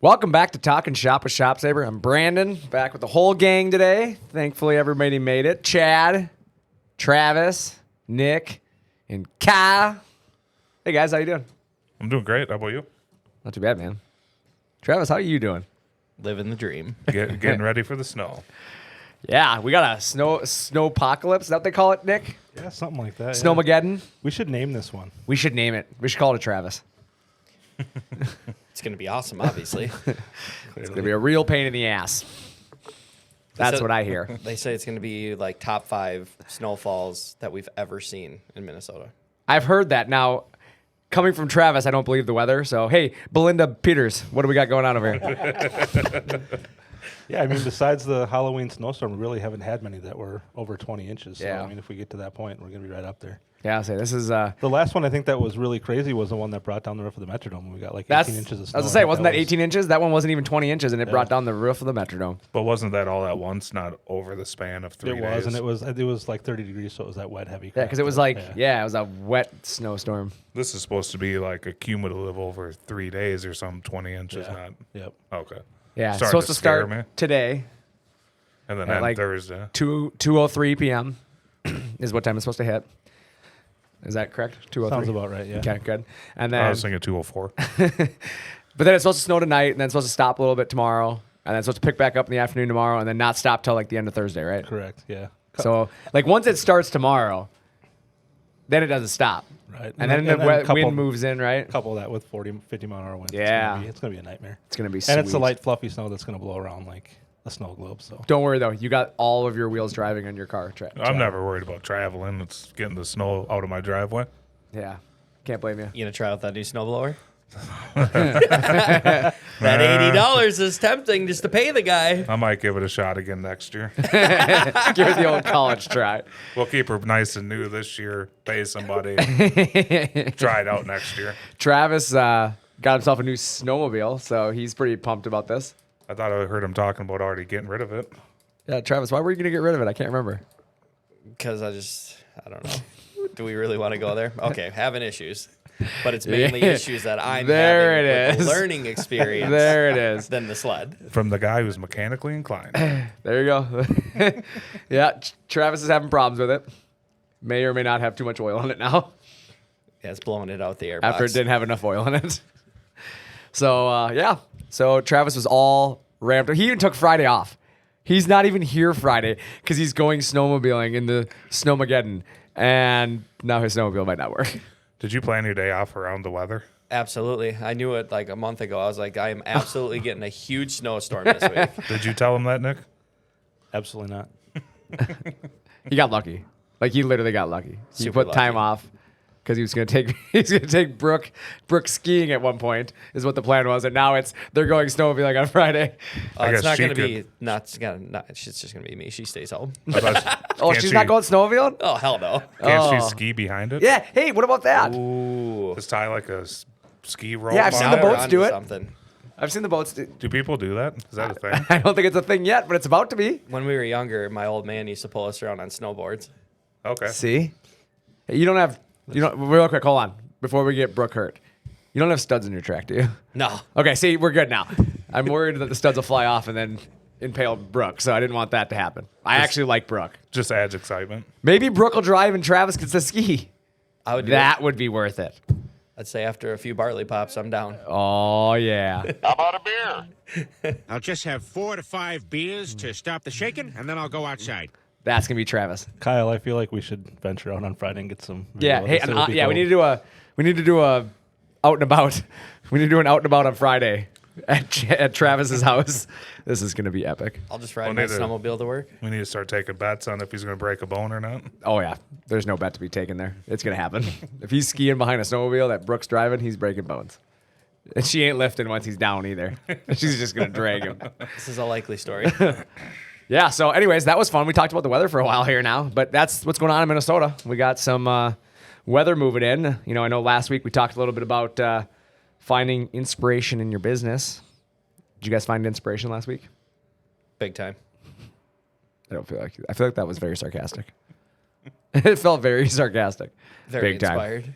Welcome back to Talkin Shop with ShopSabre. I'm Brandon, back with the whole gang today. Thankfully, everybody made it. Chad, Travis, Nick, and Kyle. Hey, guys, how you doing? I'm doing great. How about you? Not too bad, man. Travis, how are you doing? Living the dream. Getting ready for the snow. Yeah, we got a snowpocalypse. Is that what they call it, Nick? Yeah, something like that. Snowmageddon? We should name this one. We should name it. We should call it a Travis. It's going to be awesome, obviously. It's going to be a real pain in the ass. That's what I hear. They say it's going to be like top 5 snowfalls that we've ever seen in Minnesota. I've heard that. Now, coming from Travis, I don't believe the weather. So, hey, Belinda Peters, what do we got going on over here? Yeah, I mean, besides the Halloween snowstorm, we really haven't had many that were over 20 inches. So, Yeah. I mean, if we get to that point, we're going to be right up there. Yeah, I'll say this is... The last one I think that was really crazy was the one that brought down the roof of the Metrodome. We got like 18 inches of snow. I was going to say, wasn't that 18 inches? That one wasn't even 20 inches, and it brought down the roof of the Metrodome. But wasn't that all at once, not over the span of 3 days? It was, and it was like 30 degrees, so it was that wet, heavy crap. Yeah, because it was like, it was a wet snowstorm. This is supposed to be like a cumulative over 3 days or some 20 inches, Yeah. not... Yep. Okay. Yeah, it's Starting supposed to to start scare me. today, And then at on like Thursday. 2:03 p.m. is what time it's supposed to hit. Is that correct? 2:03? Sounds about right, yeah. Okay, good. And I then, was thinking 2:04. but then it's supposed to snow tonight, and then it's supposed to stop a little bit tomorrow, and then it's supposed to pick back up in the afternoon tomorrow, and then not stop till like the end of Thursday, right? Correct, yeah. So, like, once it starts tomorrow, then it doesn't stop. Right. And then the wind moves in, right? Couple that with 40, 50-mile-an-hour winds. Yeah. It's going to be a nightmare. It's going to be And it's the sweet. light, fluffy snow that's going to blow around like a snow globe. So Don't worry, though. You got all of your wheels driving on your car. I'm never worried about traveling. It's getting the snow out of my driveway. Yeah. Can't blame you. You going to try out that new snowblower? That $80 is tempting just to pay the guy. I might give it a shot again next year. Give it the old college try. We'll keep her nice and new this year, pay somebody, try it out next year. Travis got himself a new snowmobile, so he's pretty pumped about this. I thought I heard him talking about already getting rid of it. Yeah, Travis, why were you going to get rid of it? I can't remember. Because I don't know. Do we really want to go there? Okay, having issues. But it's mainly issues that I'm There having it with is. the learning experience There it is. than the sled. From the guy who's mechanically inclined. There you go. Yeah, Travis is having problems with it. May or may not have too much oil in it now Yeah, it's blowing it out the air after it box. didn't have enough oil in it. So, yeah. So Travis was all ramped up. He even took Friday off. He's not even here Friday because he's going snowmobiling in the Snowmageddon. And now his snowmobile might not work. Did you plan your day off around the weather? Absolutely. I knew it like a month ago. I was like, I am absolutely getting a huge snowstorm this week. Did you tell him that, Nick? absolutely not. He got lucky. Like, he literally got lucky. He Super put time lucky. off because he was going to take Brooke skiing at one point is what the plan was. And now they're going snowmobiling on Friday. I It's guess not she going to be, could- it's just going to be me. She stays home. I thought- Oh, can't she's she- not going snowmobiling? Oh, hell no. Can't she Oh. ski behind it? Yeah. Hey, what about that? Ooh. Just tie like a ski rope. Yeah, I've on seen it? the boats Onto do it. Something. I've seen the boats. Do people do that? Is that a thing? I don't think it's a thing yet, but it's about to be. When we were younger, my old man used to pull us around on snowboards. Okay. See? Hey, real quick, hold on. Before we get Brooke hurt. You don't have studs in your track, do you? No. Okay, see, we're good now. I'm worried that the studs will fly off and then impale Brooke, so I didn't want that to happen. I actually like Brooke. Just adds excitement. Maybe Brooke will drive and Travis gets to ski. I would do That it. would be worth it. I'd say after a few barley pops, I'm down. Oh, yeah. How about a beer? I'll just have 4 to 5 beers to stop the shaking, and then I'll go outside. That's going to be Travis. Kyle, I feel like we should venture out on Friday and get some. Yeah, video. hey, This would be cool. we need to do a out and about. We need to do an out and about on Friday at Travis's house. This is going to be epic. I'll just ride We'll my need to- snowmobile to work. We need to start taking bets on if he's going to break a bone or not. Oh, yeah. There's no bet to be taken there. It's going to happen. If he's skiing behind a snowmobile that Brooke's driving, he's breaking bones. And she ain't lifting once he's down either. She's just going to drag him. This is a likely story. Yeah, so anyways, that was fun. We talked about the weather for a while here now, but that's what's going on in Minnesota. We got some weather moving in. You know, I know last week we talked a little bit about finding inspiration in your business. Did you guys find inspiration last week? Big time. I feel like that was very sarcastic. It felt very sarcastic. Very Big time. inspired.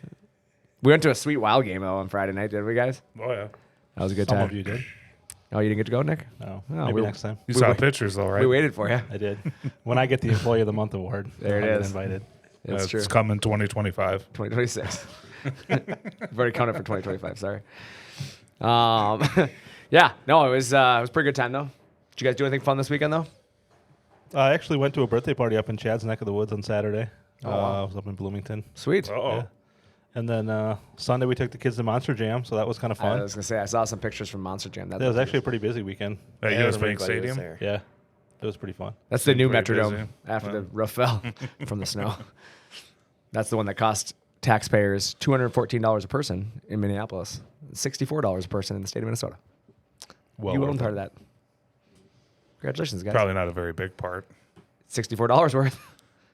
We went to a Sweet Wild game though on Friday night, did we guys? Oh, yeah. That was a good Some time. of you did. Oh, you didn't get to go, Nick? No, Oh, maybe we- next time. You saw pictures though, right? We waited for you. I did. When I get the Employee of the Month award, There it I'll get is. invited. It's true. It's coming 2025. 2026. I've already counted for 2025. Sorry. Yeah. No, it was a pretty good time though. Did you guys do anything fun this weekend though? I actually went to a birthday party up in Chad's neck of the woods on Saturday. wow. I was up in Bloomington. Sweet. Oh, Yeah. And then Sunday we took the kids to Monster Jam, so that was kind of I fun. was gonna say I saw some pictures from Monster Jam. It was actually a pretty busy weekend. at US Everybody Bank was Stadium. there. Yeah, it was pretty fun. That's the new pretty Metrodome busy. after the roof fell from the snow. That's the one that cost taxpayers $214 a person in Minneapolis, $64 a person in the state of Minnesota. Well, You worth own it. part of that. Congratulations, guys. Probably not a very big part. $64 worth.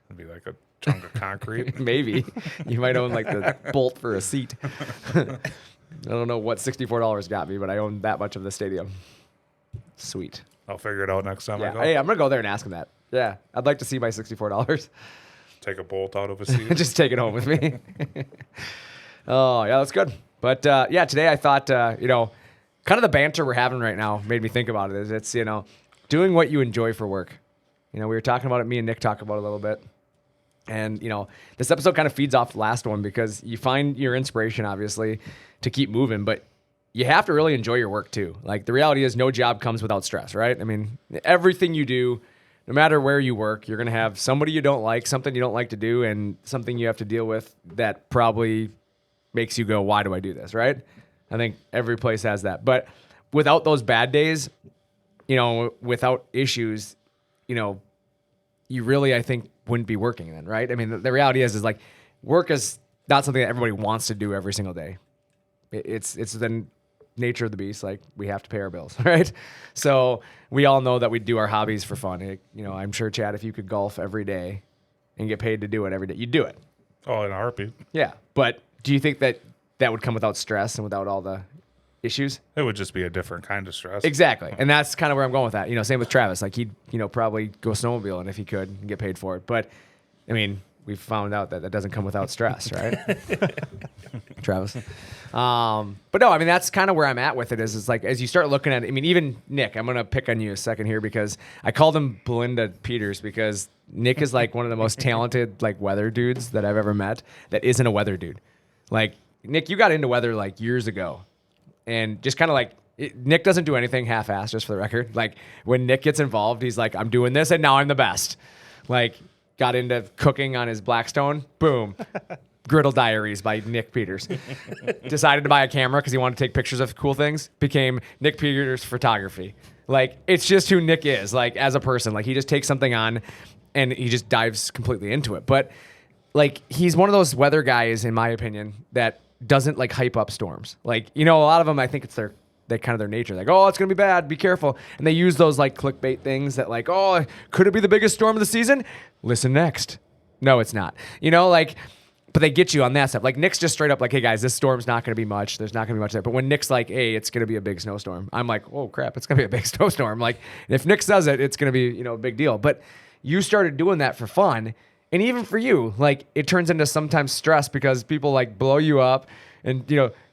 It'd be like a chunk of concrete. Maybe. You might own like the bolt for a seat. I don't know what $64 got me, but I own that much of the stadium. Sweet. I'll figure it out next time I Yeah. go. Hey, I'm going to go there and ask him that. Yeah. I'd like to see my $64. Take a bolt out of a seat. Just take it home with me. Oh, yeah, that's good. But yeah, today I thought, kind of the banter we're having right now made me think about it. Is it's, doing what you enjoy for work. We were talking about it, me and Nick talked about it a little bit. And, this episode kind of feeds off the last one because you find your inspiration, obviously, to keep moving, but you have to really enjoy your work too. Like the reality is no job comes without stress, right? I mean, everything you do, no matter where you work, you're going to have somebody you don't like, something you don't like to do, and something you have to deal with that probably makes you go, why do I do this, right? I think every place has that. But without those bad days, without issues, you really, I think, wouldn't be working then, right? I mean, the reality is like work is not something that everybody wants to do every single day. It's the nature of the beast. Like we have to pay our bills, right? So we all know that we do our hobbies for fun. I'm sure, Chad, if you could golf every day and get paid to do it every day, you'd do it. Oh, in a heartbeat. Yeah. But do you think that would come without stress and without all the issues? It would just be a different kind of stress. Exactly. And that's kind of where I'm going with that. Same with Travis. Like he'd, probably go snowmobiling if he could and get paid for it. But I mean, we found out that doesn't come without stress, right? Travis. But no, I mean, that's kind of where I'm at with it is like, as you start looking at it, I mean, even Nick, I'm going to pick on you a second here because I called him Belinda Peters because Nick is like one of the most talented, like weather dudes that I've ever met that isn't a weather dude. Like Nick, you got into weather like years ago. And just kind of like, Nick doesn't do anything half-assed, just for the record. Like, when Nick gets involved, he's like, I'm doing this, and now I'm the best. Like, got into cooking on his Blackstone. Boom. Griddle Diaries by Nick Peters. Decided to buy a camera because he wanted to take pictures of cool things. Became Nick Peters Photography. Like, it's just who Nick is, like, as a person. Like, he just takes something on, and he just dives completely into it. But, like, he's one of those weather guys, in my opinion, that doesn't like hype up storms. Like, a lot of them, I think it's their nature. Like, oh, it's going to be bad. Be careful. And they use those like clickbait things that like, oh, could it be the biggest storm of the season? Listen next. No, it's not. But they get you on that stuff. Like Nick's just straight up like, hey guys, this storm's not going to be much. There's not going to be much there. But when Nick's like, hey, it's going to be a big snowstorm. I'm like, oh crap, it's going to be a big snowstorm. Like if Nick says it, it's going to be, a big deal. But you started doing that for fun. And even for you, like it turns into sometimes stress because people like blow you up and,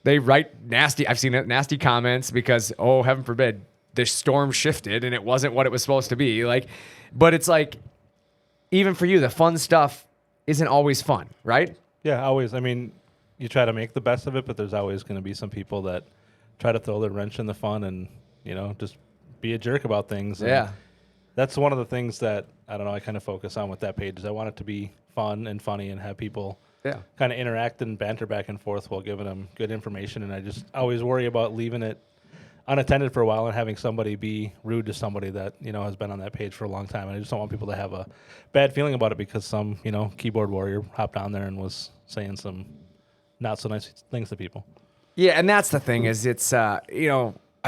they write nasty, I've seen it, nasty comments because, oh, heaven forbid, the storm shifted and it wasn't what it was supposed to be. Like, but it's like, even for you, the fun stuff isn't always fun, right? Yeah, always. I mean, you try to make the best of it, but there's always going to be some people that try to throw the wrench in the fun and, just be a jerk about things. And Yeah. that's one of the things that, I don't know, I kind of focus on with that page is I want it to be fun and funny and have people kind of interact and banter back and forth while giving them good information. And I just always worry about leaving it unattended for a while and having somebody be rude to somebody that, has been on that page for a long time. And I just don't want people to have a bad feeling about it because some, keyboard warrior hopped on there and was saying some not so nice things to people. Yeah, and that's the thing is it's, I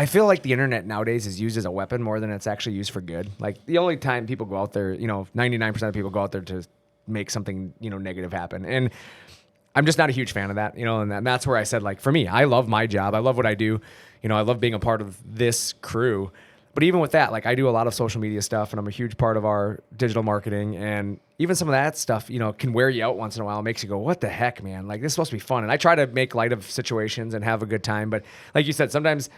feel like the internet nowadays is used as a weapon more than it's actually used for good. Like the only time people go out there, 99% of people go out there to make something, negative happen. And I'm just not a huge fan of that, and that's where I said, like, for me, I love my job. I love what I do. I love being a part of this crew. But even with that, like I do a lot of social media stuff and I'm a huge part of our digital marketing. And even some of that stuff, can wear you out once in a while. It makes you go, what the heck, man? Like this is supposed to be fun. And I try to make light of situations and have a good time. But like you said, sometimes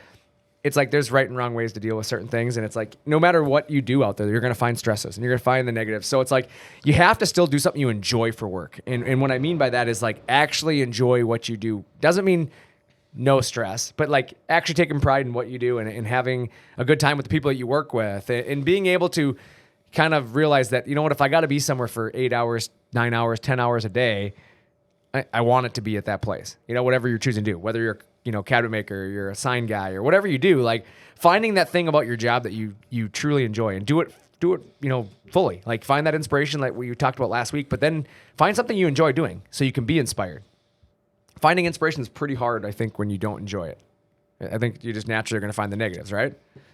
it's like there's right and wrong ways to deal with certain things. And it's like, no matter what you do out there, you're going to find stresses and you're going to find the negatives. So it's like, you have to still do something you enjoy for work. And what I mean by that is like actually enjoy what you do. Doesn't mean no stress, but like actually taking pride in what you do and having a good time with the people that you work with and being able to kind of realize that, you know what, if I got to be somewhere for 8 hours, 9 hours, 10 hours a day, I want it to be at that place, you know, whatever you're choosing to do, whether you're, you know, cabinet maker, you're a sign guy or whatever you do, like finding that thing about your job that you truly enjoy and do it, you know, fully, like find that inspiration like what you talked about last week, but then find something you enjoy doing so you can be inspired. Finding inspiration is pretty hard, I think, when you don't enjoy it. I think you just naturally are going to find the negatives, right?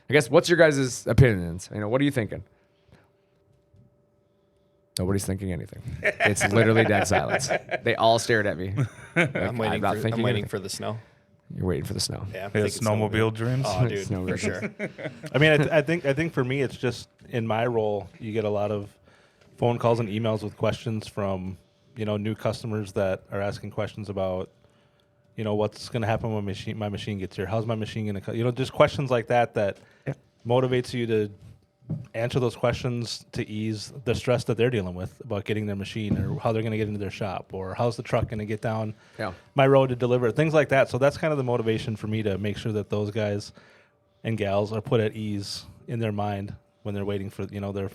I guess, what's your guys' opinions? You know, what are you thinking? Nobody's thinking anything. It's literally dead silence. They all stared at me. Like, I'm waiting for the snow. You're waiting for the snow. Yeah, Yeah, snowmobile dreams. Oh, dude, Snow for dreams. sure. I mean, I think for me, it's just in my role, you get a lot of phone calls and emails with questions from, you know, new customers that are asking questions about, you know, what's going to happen when my machine gets here? How's my machine going to, you know, just questions like that motivates you to answer those questions to ease the stress that they're dealing with about getting their machine or how they're going to get into their shop or how's the truck going to get down my road to deliver, things like that. So that's kind of the motivation for me to make sure that those guys and gals are put at ease in their mind when they're waiting for, you know, their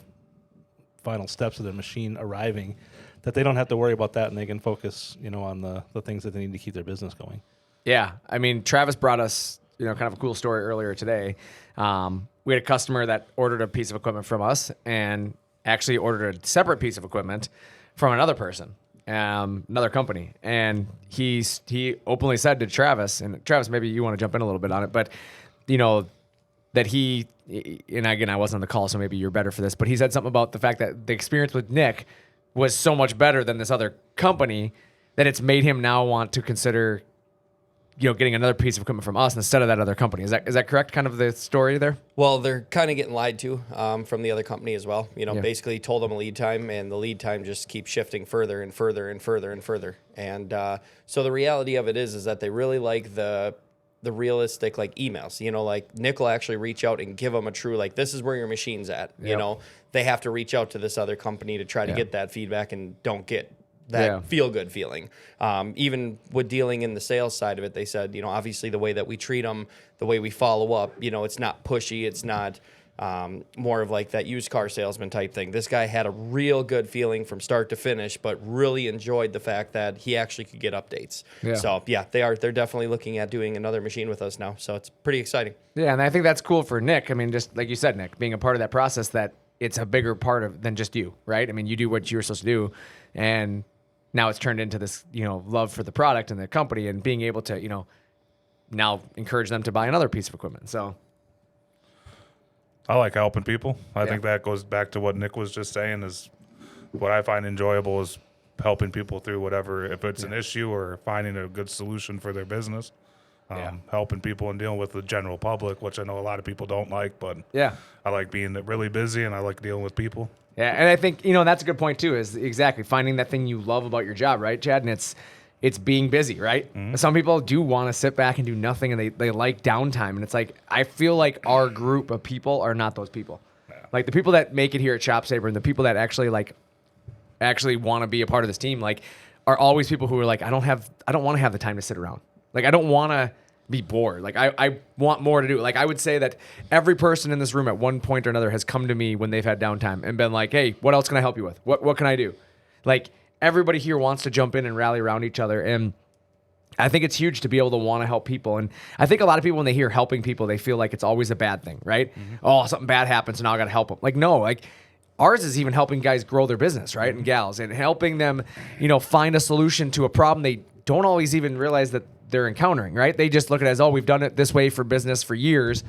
final steps of their machine arriving, that they don't have to worry about that and they can focus, you know, on the things that they need to keep their business going. Yeah. I mean, Travis brought us, you know, kind of a cool story earlier today. We had a customer that ordered a piece of equipment from us and actually ordered a separate piece of equipment from another person, another company. And he openly said to Travis, and Travis, maybe you want to jump in a little bit on it, but you know, that he, and again, I wasn't on the call, so maybe you're better for this, but he said something about the fact that the experience with Nick was so much better than this other company that it's made him now want to consider, you know, getting another piece of equipment from us instead of that other company. Is that correct? Kind of the story there? Well, they're kind of getting lied to from the other company as well. You know, basically told them a lead time, and the lead time just keeps shifting further and further and further and further. And so the reality of it is that they really like the realistic like emails. You know, like Nick will actually reach out and give them a true like, this is where your machine's at. You know, they have to reach out to this other company to try to get that feedback and don't get that feel-good feeling. Even with dealing in the sales side of it, they said, you know, obviously the way that we treat them, the way we follow up, you know, it's not pushy. It's not more of like that used car salesman type thing. This guy had a real good feeling from start to finish, but really enjoyed the fact that he actually could get updates. Yeah. So, yeah, they're definitely looking at doing another machine with us now. So it's pretty exciting. Yeah, and I think that's cool for Nick. I mean, just like you said, Nick, being a part of that process, that it's a bigger part of than just you, right? I mean, you do what you were supposed to do, and now it's turned into this, you know, love for the product and the company and being able to, you know, now encourage them to buy another piece of equipment. So I like helping people. I think that goes back to what Nick was just saying, is what I find enjoyable is helping people through whatever, if it's an issue or finding a good solution for their business. Helping people and dealing with the general public, which I know a lot of people don't like, but I like being really busy and I like dealing with people. Yeah, and I think, you know, that's a good point too, is exactly finding that thing you love about your job, right, Chad? And it's being busy, right? Mm-hmm. Some people do want to sit back and do nothing, and they like downtime. And it's like, I feel like our group of people are not those people. Yeah. Like the people that make it here at ShopSabre and the people that actually want to be a part of this team, like, are always people who are like, I don't want to have the time to sit around. Like, I don't want to be bored. Like, I want more to do. Like, I would say that every person in this room at one point or another has come to me when they've had downtime and been like, hey, what else can I help you with? What can I do? Like, everybody here wants to jump in and rally around each other. And I think it's huge to be able to want to help people. And I think a lot of people, when they hear helping people, they feel like it's always a bad thing, right? Mm-hmm. Oh, something bad happens and now I got to help them. Like, no, like, ours is even helping guys grow their business, right? And gals, and helping them, you know, find a solution to a problem they don't always even realize that they're encountering, right? They just look at it as, oh, we've done it this way for business for years.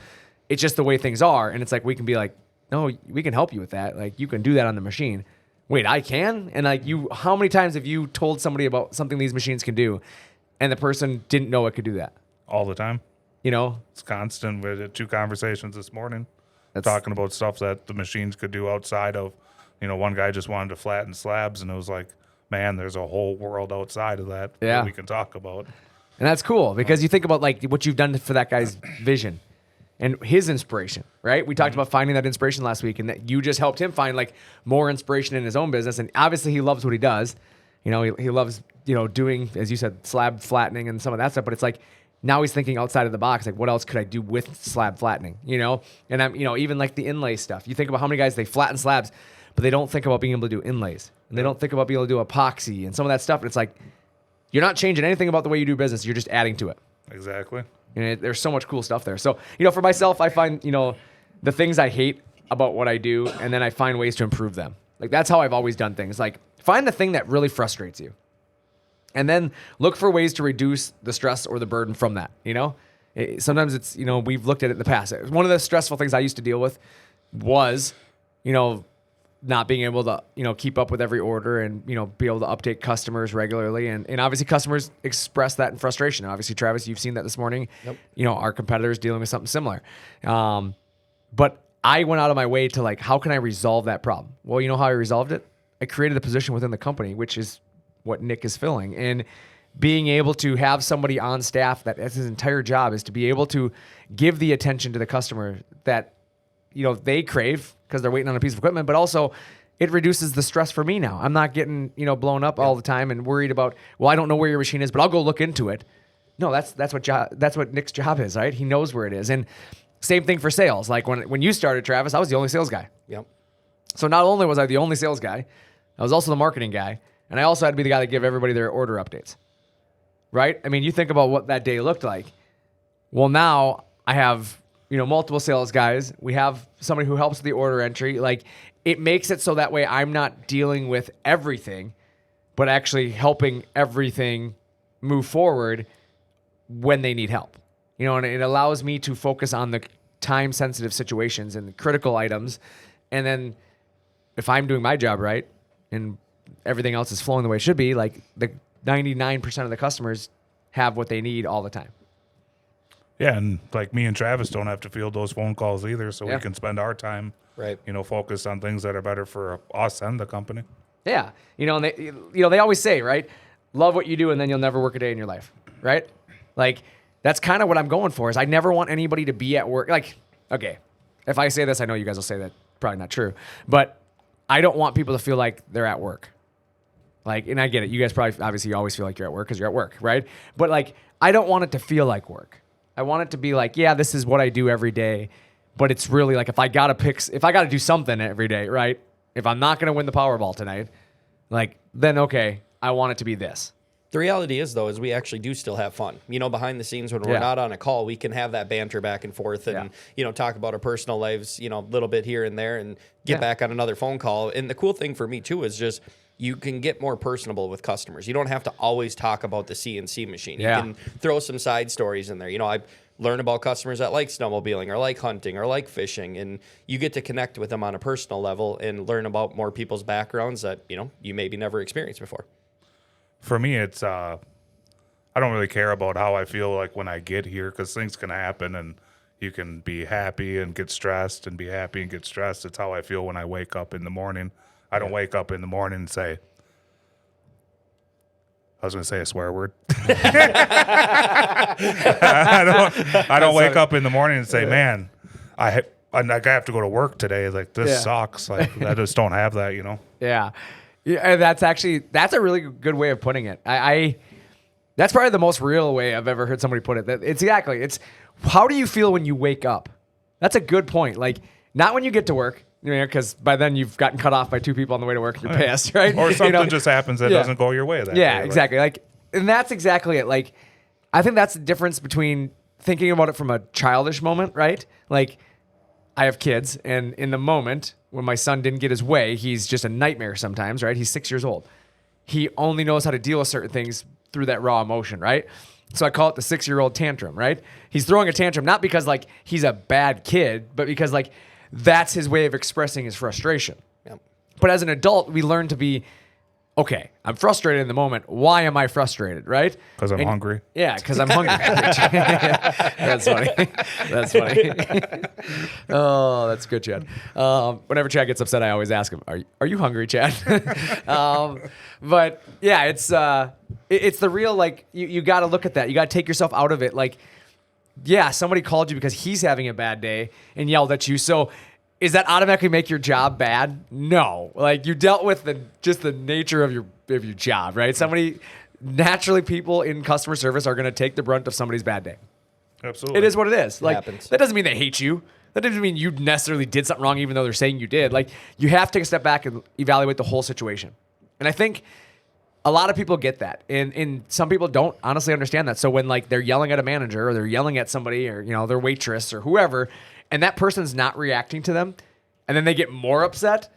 It's just the way things are. And it's like, we can be like, no, we can help you with that. Like, you can do that on the machine. Wait, I can? And like, how many times have you told somebody about something these machines can do and the person didn't know it could do that? All the time. You know? It's constant. We had 2 conversations this morning talking about stuff that the machines could do outside of, you know, one guy just wanted to flatten slabs, and it was like, man, there's a whole world outside of that we can talk about. And that's cool, because you think about like what you've done for that guy's vision. and his inspiration, right? We talked about finding that inspiration last week, and that you just helped him find like more inspiration in his own business. And obviously he loves what he does. You know, he loves, you know, doing, as you said, slab flattening and some of that stuff, but it's like, now he's thinking outside of the box. Like, what else could I do with slab flattening? You know, and I'm, you know, even like the inlay stuff. You think about how many guys they flatten slabs, but they don't think about being able to do inlays, and they don't think about being able to do epoxy and some of that stuff. And it's like, you're not changing anything about the way you do business. You're just adding to it. Exactly. And there's so much cool stuff there. So, you know, for myself, I find, you know, the things I hate about what I do, and then I find ways to improve them. Like, that's how I've always done things. Like, find the thing that really frustrates you, and then look for ways to reduce the stress or the burden from that. You know, sometimes it's, you know, we've looked at it in the past. One of the stressful things I used to deal with was, you know, not being able to, you know, keep up with every order and, you know, be able to update customers regularly. And obviously customers express that in frustration. Obviously, Travis, you've seen that this morning. Yep. You know, our competitors dealing with something similar. But I went out of my way to like, how can I resolve that problem? Well, you know how I resolved it? I created a position within the company, which is what Nick is filling. And being able to have somebody on staff that his entire job is to be able to give the attention to the customer that, you know, they crave because they're waiting on a piece of equipment, but also it reduces the stress for me now. I'm not getting, you know, blown up all the time and worried about, well, I don't know where your machine is, but I'll go look into it. No, that's what Nick's job is, right? He knows where it is. And same thing for sales. Like when you started, Travis, I was the only sales guy. Yep. So not only was I the only sales guy, I was also the marketing guy. And I also had to be the guy that give everybody their order updates, right? I mean, you think about what that day looked like. Well, now I have, you know, multiple sales guys. We have somebody who helps with the order entry. Like, it makes it so that way I'm not dealing with everything, but actually helping everything move forward when they need help. You know, and it allows me to focus on the time-sensitive situations and the critical items. And then if I'm doing my job right and everything else is flowing the way it should be, like the 99% of the customers have what they need all the time. Yeah, and like me and Travis don't have to field those phone calls either, so we can spend our time, right, you know, focused on things that are better for us and the company. Yeah, you know, and they always say, right, love what you do, and then you'll never work a day in your life, right? Like, that's kind of what I'm going for. Is I never want anybody to be at work. Like, okay, if I say this, I know you guys will say that probably not true, but I don't want people to feel like they're at work. Like, and I get it. You guys probably, obviously, you always feel like you're at work because you're at work, right? But like, I don't want it to feel like work. I want it to be like, yeah, this is what I do every day, but it's really like if I got to do something every day, right? If I'm not going to win the Powerball tonight, like, then okay, I want it to be this. The reality is, though, is we actually do still have fun. You know, behind the scenes when we're not on a call, we can have that banter back and forth and, you know, talk about our personal lives, you know, a little bit here and there and get back on another phone call. And the cool thing for me, too, is just you can get more personable with customers. You don't have to always talk about the CNC machine. You can throw some side stories in there. You know, I learn about customers that like snowmobiling or like hunting or like fishing, and you get to connect with them on a personal level and learn about more people's backgrounds that, you know, you maybe never experienced before. For me, it's I don't really care about how I feel like when I get here, because things can happen and you can be happy and get stressed and be happy and get stressed. It's how I feel when I wake up in the morning. I don't wake up in the morning and say, I was going to say a swear word. I don't wake up in the morning and say, man, I have to go to work today. Like, this sucks. Like, I just don't have that, you know? Yeah. Yeah, that's a really good way of putting it. That's probably the most real way I've ever heard somebody put it. It's how do you feel when you wake up? That's a good point. Like, not when you get to work, you know, because by then you've gotten cut off by two people on the way to work and you're pissed, right? Or something you know? just happens that doesn't go your way that day. Yeah, exactly. Like, and that's exactly it. Like, I think that's the difference between thinking about it from a childish moment, right? Like, I have kids, and in the moment when my son didn't get his way, he's just a nightmare sometimes, right? He's 6 years old. He only knows how to deal with certain things through that raw emotion, right? So I call it the 6-year-old tantrum, right? He's throwing a tantrum not because like he's a bad kid, but because like that's his way of expressing his frustration. Yep. But as an adult, we learn to be, okay, I'm frustrated in the moment. Why am I frustrated, right? Because I'm hungry. Yeah, because I'm hungry. That's funny. That's funny. Oh, that's good, Chad. Whenever Chad gets upset, I always ask him, "Are you hungry, Chad?" But yeah, it's the real, like, you got to look at that. You got to take yourself out of it. Like, yeah, somebody called you because he's having a bad day and yelled at you. So is that automatically make your job bad? No. Like, you dealt with just the nature of your job, right? Naturally, people in customer service are going to take the brunt of somebody's bad day. Absolutely. It is what it is. Like, happens. that doesn't mean they hate you. That doesn't mean you necessarily did something wrong, even though they're saying you did. Like, you have to take a step back and evaluate the whole situation. And I think a lot of people get that, and some people don't honestly understand that. So when, like, they're yelling at a manager or they're yelling at somebody or, their waitress or whoever, and that person's not reacting to them, and then they get more upset,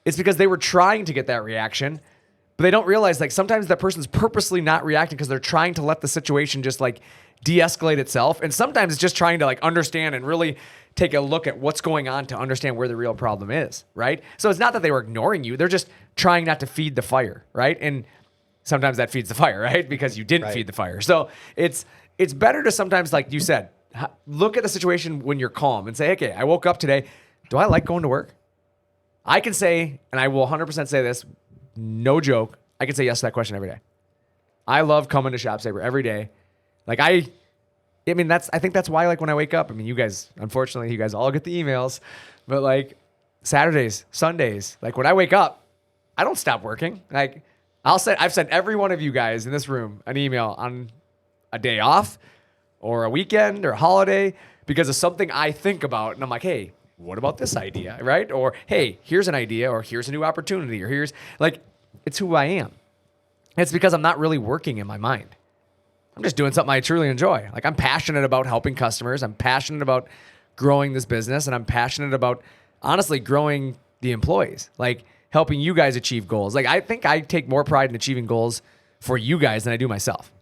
it's because they were trying to get that reaction, but they don't realize, like, sometimes that person's purposely not reacting because they're trying to let the situation just, like, de-escalate itself. And sometimes it's just trying to, like, understand and really take a look at what's going on to understand where the real problem is, right? So it's not that they were ignoring you. They're just trying not to feed the fire, right? And sometimes that feeds the fire, right? Because you didn't feed the fire. So it's better to sometimes, like you said, look at the situation when you're calm and say, okay, I woke up today. Do I like going to work? I can say, and I will 100% say this, no joke, I can say yes to that question every day. I love coming to ShopSabre every day. Like, I think that's why, like, when I wake up, you guys, unfortunately, you guys all get the emails, but, like, Saturdays, Sundays, like, when I wake up, I don't stop working. Like, I've sent every one of you guys in this room an email on a day off or a weekend or a holiday because of something I think about, and I'm like, hey, what about this idea, right? Or, hey, here's an idea, or here's a new opportunity, or here's, like, it's who I am. It's because I'm not really working in my mind. I'm just doing something I truly enjoy. Like, I'm passionate about helping customers. I'm passionate about growing this business, and I'm passionate about, honestly, growing the employees, like helping you guys achieve goals. Like, I think I take more pride in achieving goals for you guys than I do myself.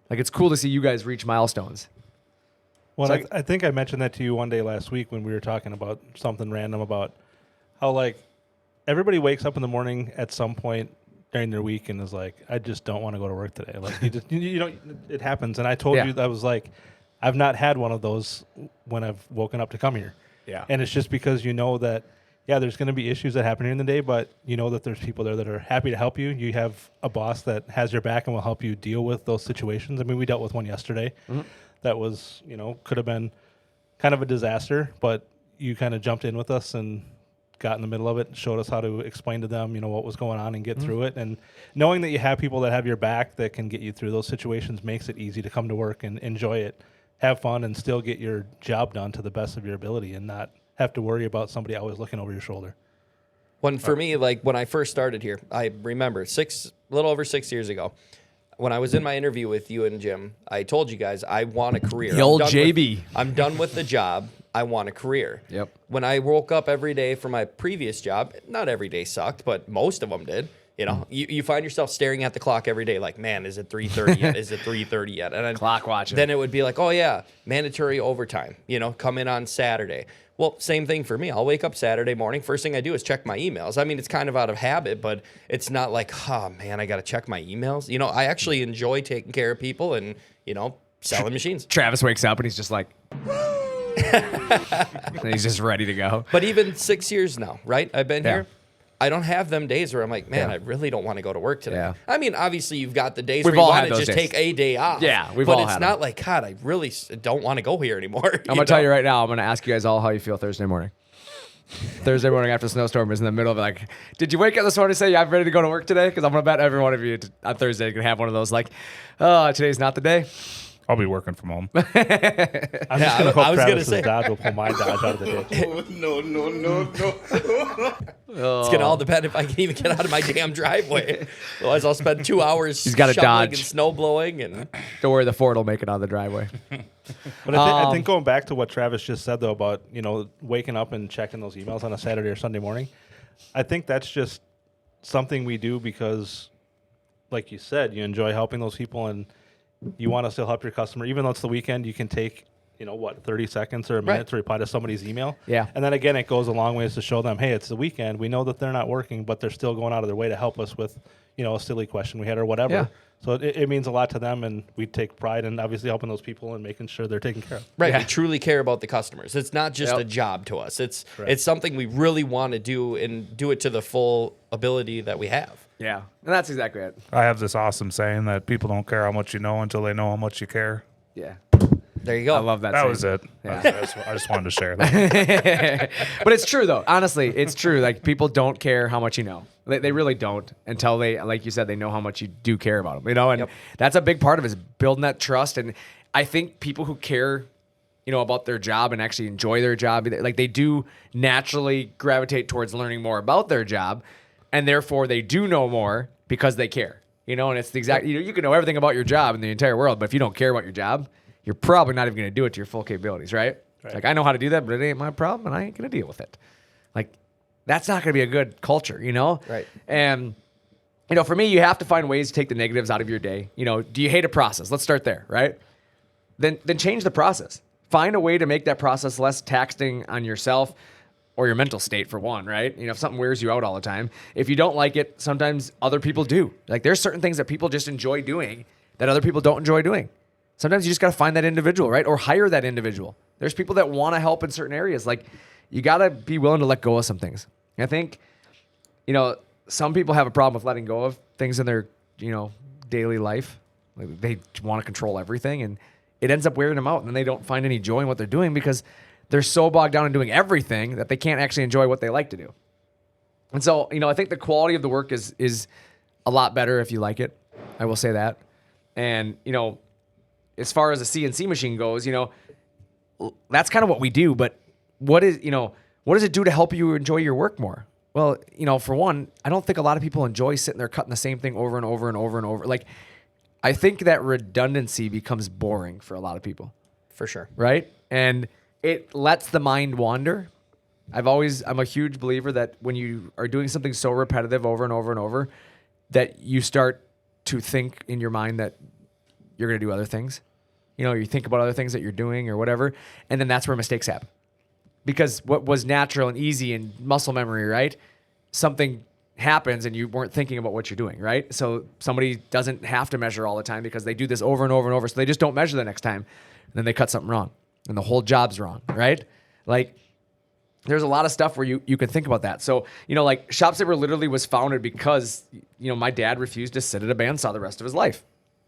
Like, it's cool to see you guys reach milestones. Well, I think I mentioned that to you one day last week when we were talking about something random about how, like, everybody wakes up in the morning at some point during their week and is like, I just don't want to go to work today. Like, it happens. And I told you, I was like, I've not had one of those when I've woken up to come here. Yeah. And it's just because you know that, yeah, there's going to be issues that happen during the day, but you know that there's people there that are happy to help you. You have a boss that has your back and will help you deal with those situations. I mean, we dealt with one yesterday that was, could have been kind of a disaster, but you kind of jumped in with us and got in the middle of it and showed us how to explain to them, what was going on and get through it. And knowing that you have people that have your back that can get you through those situations makes it easy to come to work and enjoy it, have fun, and still get your job done to the best of your ability and not have to worry about somebody always looking over your shoulder. When for me, like, when I first started here, I remember a little over 6 years ago, when I was in my interview with you and Jim, I told you guys I want a career. The old JB. I'm done with the job. I want a career. Yep. When I woke up every day for my previous job, not every day sucked, but most of them did. You find yourself staring at the clock every day like, man, is it 3:30 yet? Is it 3:30 yet? And clock watching. Then it would be like, oh, yeah, mandatory overtime, come in on Saturday. Well, same thing for me. I'll wake up Saturday morning. First thing I do is check my emails. I mean, it's kind of out of habit, but it's not like, oh, man, I got to check my emails. I actually enjoy taking care of people and, selling machines. Travis wakes up and he's just like, and he's just ready to go. But even 6 years now, right? I've been here. I don't have them days where I'm like, man, I really don't want to go to work today. Yeah. I mean, obviously, you've got the days where you want to just take a day off. Yeah, but it's not like, God, I really don't want to go here anymore. I'm going to tell you right now, I'm going to ask you guys all how you feel Thursday morning. Thursday morning after a snowstorm is in the middle of it. Like, did you wake up this morning and say, yeah, I'm ready to go to work today? Because I'm going to bet every one of you on Thursday can have one of those, like, oh, today's not the day. I'll be working from home. I was going to say, Dodge will pull my Dodge out of the ditch. No. It's going to all depend if I can even get out of my damn driveway. Otherwise, I'll spend 2 hours He's got a shoveling Dodge. and snow blowing. And don't worry, the Ford will make it out of the driveway. But I think going back to what Travis just said, though, about waking up and checking those emails on a Saturday or Sunday morning, I think that's just something we do because, like you said, you enjoy helping those people and you want to still help your customer. Even though it's the weekend, you can take, 30 seconds or a minute to reply to somebody's email. Yeah. And then again, it goes a long ways to show them, hey, it's the weekend. We know that they're not working, but they're still going out of their way to help us with, a silly question we had or whatever. Yeah. So it means a lot to them, and we take pride in obviously helping those people and making sure they're taken care of. Right. Yeah. We truly care about the customers. It's not just a job to us. It's something we really want to do and do it to the full ability that we have. Yeah. And that's exactly it. I have this awesome saying that people don't care how much you know until they know how much you care. Yeah. There you go. I love that. That saying. was it. Yeah. I just wanted to share that. But it's true though. Honestly, it's true. Like people don't care how much you know. They really don't until they, like you said, they know how much you do care about them. You know, and Yep. that's a big part of it is building that trust. And I think people who care, you know, about their job and actually enjoy their job, like they do naturally gravitate towards learning more about their job, and therefore they do know more because they care. You know, and it's the exact. You know, you can know everything about your job in the entire world, but if you don't care about your job, you're probably not even going to do it to your full capabilities, right? Like I know how to do that, but it ain't my problem, and I ain't going to deal with it. Like that's not going to be a good culture, you know? Right. And you know, for me, you have to find ways to take the negatives out of your day. You know, do you hate a process? Let's start there, right? Then change the process. Find a way to make that process less taxing on yourself or your mental state, for one, right? You know, if something wears you out all the time, if you don't like it, sometimes other people do. Like there's certain things that people just enjoy doing that other people don't enjoy doing. Sometimes you just got to find that individual, right? Or hire that individual. There's people that want to help in certain areas. Like you got to be willing to let go of some things. I think, you know, some people have a problem with letting go of things in their, you know, daily life. Like they want to control everything, and it ends up wearing them out, and then they don't find any joy in what they're doing because they're so bogged down in doing everything that they can't actually enjoy what they like to do. And so, you know, I think the quality of the work is a lot better if you like it. I will say that. And, you know, as far as a CNC machine goes, you know, that's kind of what we do, but what does it do to help you enjoy your work more? Well, you know, for one, I don't think a lot of people enjoy sitting there cutting the same thing over and over and over and over. Like, I think that redundancy becomes boring for a lot of people. For sure. Right? And it lets the mind wander. I'm a huge believer that when you are doing something so repetitive over and over and over, that you start to think in your mind that you're going to do other things. You know, you think about other things that you're doing or whatever, and then that's where mistakes happen. Because what was natural and easy and muscle memory, right? Something happens and you weren't thinking about what you're doing, right? So somebody doesn't have to measure all the time because they do this over and over and over. So they just don't measure the next time. And then they cut something wrong and the whole job's wrong, right? Like there's a lot of stuff where you can think about that. So, you know, like ShopSabre literally was founded because, you know, my dad refused to sit at a bandsaw the rest of his life.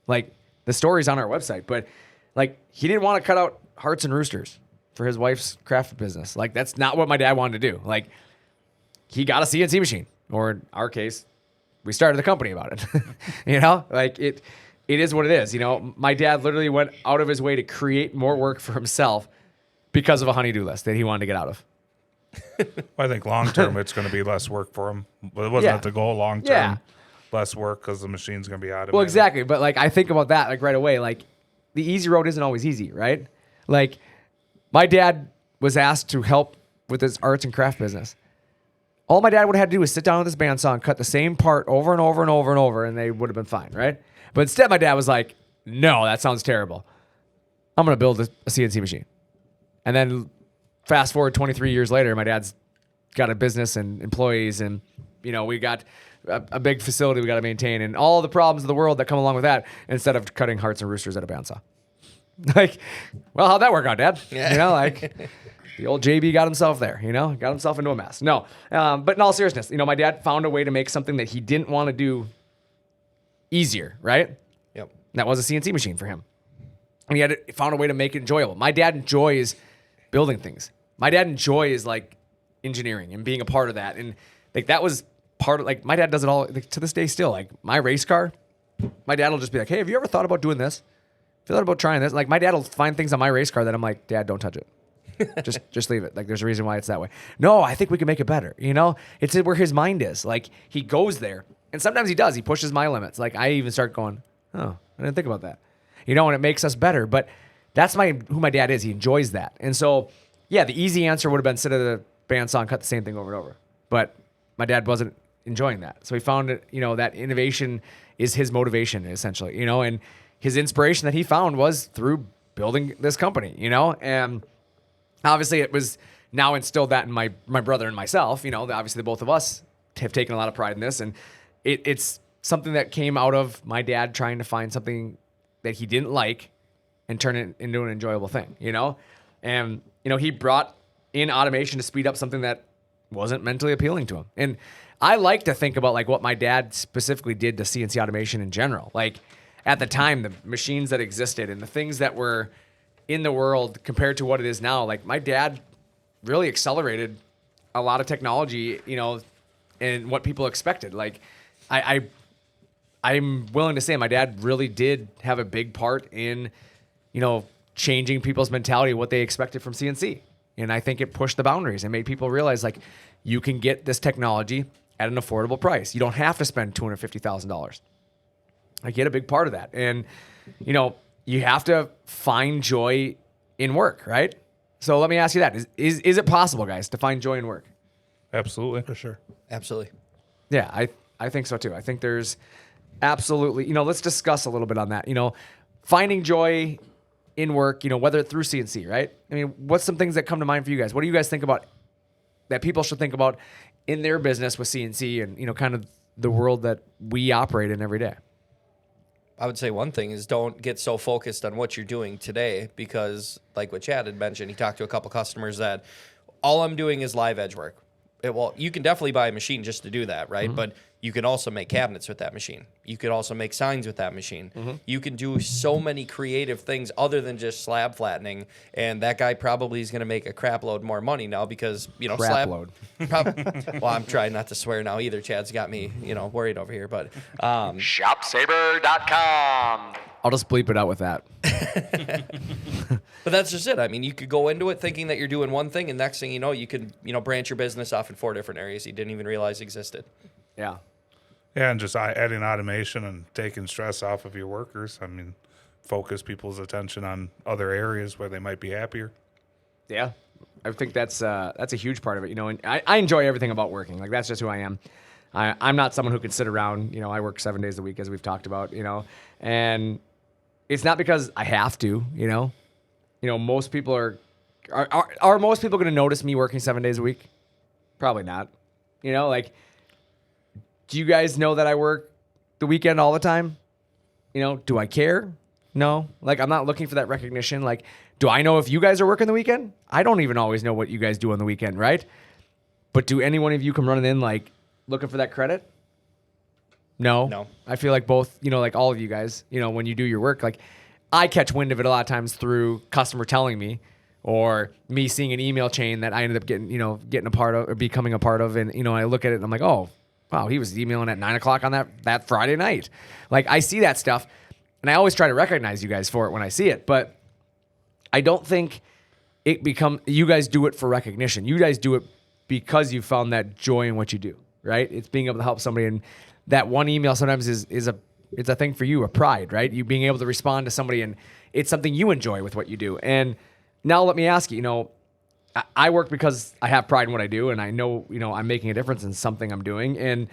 Like the story's on our website, but like he didn't want to cut out hearts and roosters for his wife's craft business. Like that's not what my dad wanted to do. Like he got a CNC machine, or in our case, we started the company about it. You know, like it is what it is. You know, my dad literally went out of his way to create more work for himself because of a honey-do list that he wanted to get out of. I think long term it's going to be less work for him. But it wasn't that the goal long term. Yeah. Less work because the machine's going to be out of it. Well, exactly. But like I think about that like right away. Like the easy road isn't always easy, right? Like my dad was asked to help with his arts and craft business. All my dad would have had to do was sit down with his bandsaw and cut the same part over and over and over and over, and they would have been fine, right? But instead, my dad was like, no, that sounds terrible. I'm going to build a CNC machine. And then fast forward 23 years later, my dad's got a business and employees, and, you know, we got a big facility we got to maintain and all the problems of the world that come along with that instead of cutting hearts and roosters at a bandsaw. Like, well, how'd that work out, Dad? Yeah. You know, like the old JB got himself there, you know, got himself into a mess. No, but in all seriousness, you know, my dad found a way to make something that he didn't want to do easier, right? Yep. And that was a CNC machine for him. And he found a way to make it enjoyable. My dad enjoys building things. My dad enjoys like engineering and being a part of that. And like that was part of like my dad does it all like, to this day still. Like my race car, my dad will just be like, hey, have you ever thought about doing this? Have you thought about trying this? Like my dad will find things on my race car that I'm like, Dad, don't touch it. just leave it. Like there's a reason why it's that way. No, I think we can make it better. You know, it's where his mind is. Like he goes there, and sometimes he does. He pushes my limits. Like I even start going, oh, I didn't think about that. You know, and it makes us better. But that's who my dad is. He enjoys that. And so, yeah, the easy answer would have been sit at a bandsaw and cut the same thing over and over. But my dad wasn't enjoying that. So he found it. You know, that innovation is his motivation essentially. You know, and his inspiration that he found was through building this company. You know, and obviously, it was now instilled that in my brother and myself. You know, obviously, the both of us have taken a lot of pride in this, and it's something that came out of my dad trying to find something that he didn't like and turn it into an enjoyable thing. You know, and you know he brought in automation to speed up something that wasn't mentally appealing to him. And I like to think about like what my dad specifically did to CNC automation in general. Like at the time, the machines that existed and the things that were in the world compared to what it is now. Like my dad really accelerated a lot of technology, and what people expected. Like I'm willing to say my dad really did have a big part in, changing people's mentality, what they expected from CNC. And I think it pushed the boundaries and made people realize like you can get this technology at an affordable price. You don't have to spend $250,000. I get a big part of that. And, you have to find joy in work, right? So let me ask you that. Is it possible, guys, to find joy in work? Absolutely. For sure. Absolutely. Yeah, I think so too. I think there's absolutely, let's discuss a little bit on that. Finding joy in work, whether through CNC, right? I mean, what's some things that come to mind for you guys? What do you guys think about that people should think about in their business with CNC and, kind of the world that we operate in every day? I would say one thing is don't get so focused on what you're doing today because, like what Chad had mentioned, he talked to a couple customers that all I'm doing is live edge work. Well, you can definitely buy a machine just to do that, right? Mm-hmm. But you can also make cabinets with that machine. You could also make signs with that machine. Mm-hmm. You can do so many creative things other than just slab flattening. And that guy probably is going to make a crap load more money now because, crap load. Well, I'm trying not to swear now either. Chad's got me, worried over here. But ShopSabre.com. I'll just bleep it out with that. But that's just it. I mean, you could go into it thinking that you're doing one thing, and next thing you know, you could, branch your business off in 4 different areas you didn't even realize existed. Yeah. Yeah, and just adding automation and taking stress off of your workers. I mean, focus people's attention on other areas where they might be happier. Yeah, I think that's a huge part of it. And I enjoy everything about working. Like that's just who I am. I'm not someone who can sit around. I work 7 days a week, as we've talked about. And it's not because I have to. Most people are most people going to notice me working 7 days a week? Probably not. Do you guys know that I work the weekend all the time? Do I care? No. Like, I'm not looking for that recognition. Like, do I know if you guys are working the weekend? I don't even always know what you guys do on the weekend, right? But do any one of you come running in, like, looking for that credit? No. No. I feel like both, like all of you guys, when you do your work, like, I catch wind of it a lot of times through customer telling me or me seeing an email chain that I ended up getting a part of or becoming a part of. And, I look at it and I'm like, oh, wow, he was emailing at 9:00 on that Friday night. Like, I see that stuff, and I always try to recognize you guys for it when I see it. But I don't think you guys do it for recognition. You guys do it because you found that joy in what you do, right? It's being able to help somebody, and that one email sometimes is a thing for you, a pride, right? You being able to respond to somebody, and it's something you enjoy with what you do. And now let me ask you, I work because I have pride in what I do, and I know, I'm making a difference in something I'm doing, and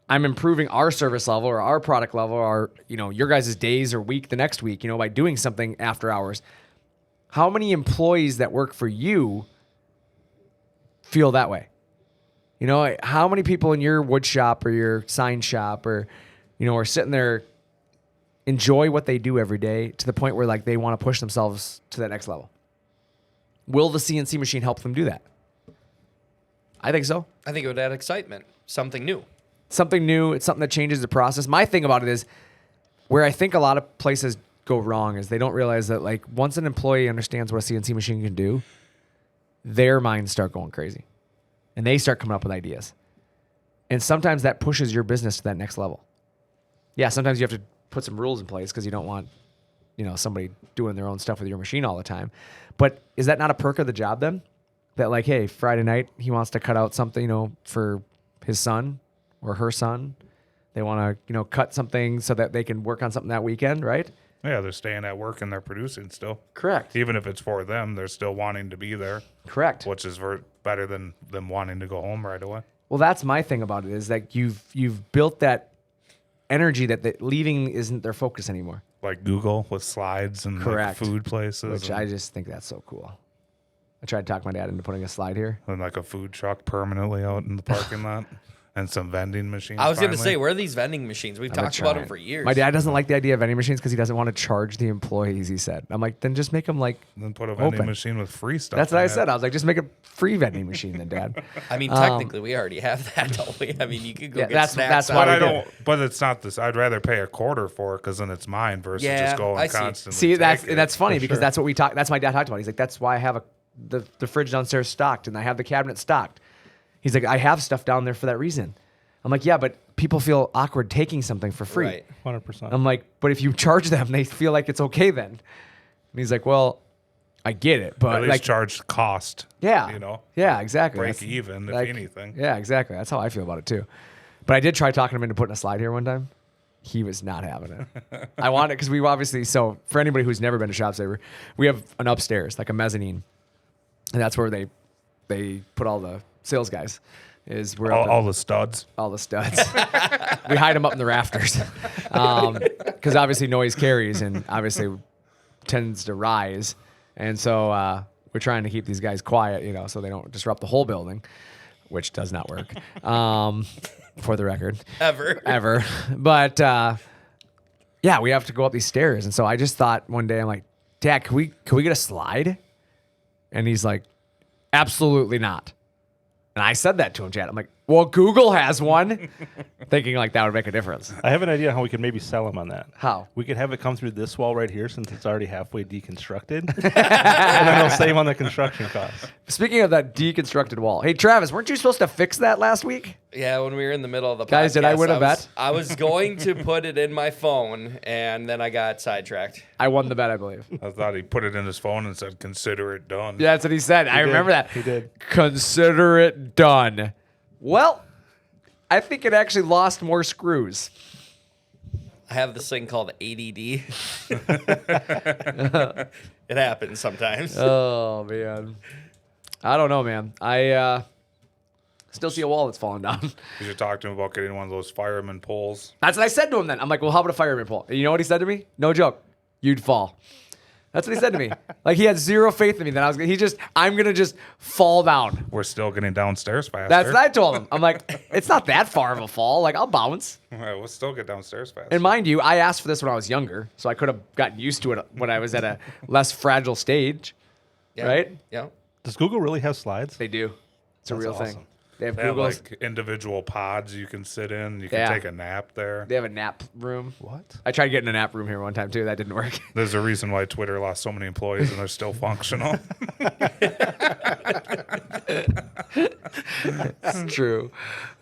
I'm improving our service level or our product level or, your guys' days or week the next week, by doing something after hours. How many employees that work for you feel that way? How many people in your wood shop or your sign shop or, are sitting there, enjoy what they do every day to the point where like they want to push themselves to that next level? Will the CNC machine help them do that? I think so. I think it would add excitement, something new. Something new. It's something that changes the process. My thing about it is where I think a lot of places go wrong is they don't realize that like once an employee understands what a CNC machine can do, their minds start going crazy and they start coming up with ideas. And sometimes that pushes your business to that next level. Yeah, sometimes you have to put some rules in place because you don't want somebody doing their own stuff with your machine all the time. But is that not a perk of the job then? That like, hey, Friday night, he wants to cut out something, for his son or her son. They want to, cut something so that they can work on something that weekend, right? Yeah, they're staying at work and they're producing still. Correct. Even if it's for them, they're still wanting to be there. Correct. Which is better than them wanting to go home right away. Well, that's my thing about it is that you've built that energy that leaving isn't their focus anymore. Like Google with slides and like food places. Which I just think that's so cool. I tried to talk my dad into putting a slide here. And like a food truck permanently out in the parking lot. and some vending machines. I was going to finally. say, where are these vending machines? We've talked about them for years. My dad doesn't like the idea of vending machines because he doesn't want to charge the employees, he said. I'm like, then just make them like Then put a vending open. machine with free stuff. That's what in I it. said. I was like, just make a free vending machine then, Dad. I mean, technically, we already have that, don't we? I mean, you could go Yeah, get that's- snacks. that's out why But of we it. I don't. But it's not this. I'd rather pay a quarter for it because then it's mine versus Yeah, just going I see. constantly. See, that's take it. that's funny For because sure. that's what we talk. That's my dad talked about. He's like, that's why I have the fridge downstairs stocked and I have the cabinet stocked. He's like, I have stuff down there for that reason. I'm like, yeah, but people feel awkward taking something for free. Right. 100%. I'm like, but if you charge them, they feel like it's okay then. And he's like, well, I get it, but At least like, charge cost. yeah, You know. yeah, exactly. Break That's- even, if like, anything. Yeah, exactly. That's how I feel about it too. But I did try talking him into putting a slide here one time. He was not having it. I want it because we obviously, so for anybody who's never been to ShopSabre, we have an upstairs, like a mezzanine. And that's where they put all the sales guys. Is we're up in- All the studs. all the studs. We hide them up in the rafters because obviously noise carries and obviously tends to rise. And so we're trying to keep these guys quiet, you know, so they don't disrupt the whole building, which does not work, for the record. Ever. But yeah, we have to go up these stairs. And so I just thought one day, I'm like, Dad, can we get a slide? And he's like, absolutely not. And I said that to him, Chad. I'm like, well, Google has one. Thinking like that would make a difference. I have an idea how we could maybe sell them on that. How? We could have it come through this wall right here since it's already halfway deconstructed. And then we'll save on the construction costs. Speaking of that deconstructed wall, hey, Travis, weren't you supposed to fix that last week? Yeah, when we were in the middle of the Guys, did I podcast, win a bet? I was going to put it in my phone, and then I got sidetracked. I won the bet, I believe. I thought he put it in his phone and said, "Consider it done." Yeah, that's what he said. I remember that. He did. Consider it done. Well, I think it actually lost more screws. I have this thing called ADD. It happens sometimes. Oh, man. I don't know, man. I still see a wall that's falling down. You should talk to him about getting one of those fireman poles. That's what I said to him then. I'm like, well, how about a fireman pole? And you know what he said to me? No joke. You'd fall. That's what he said to me. Like he had zero faith in me that I'm going to just fall down. We're still getting downstairs faster. That's what I told him. I'm like, it's not that far of a fall. Like I'll bounce. We'll still get downstairs faster. And mind you, I asked for this when I was younger, so I could have gotten used to it when I was at a less fragile stage. Yeah. Right? Yeah. Does Google really have slides? They do. It's a That's real awesome. thing. They have They have Google's. like individual pods you can sit in. You can Yeah. take a nap there. They have a nap room. What? I tried getting a nap room here one time too. That didn't work. There's a reason why Twitter lost so many employees and they're still functional. It's true.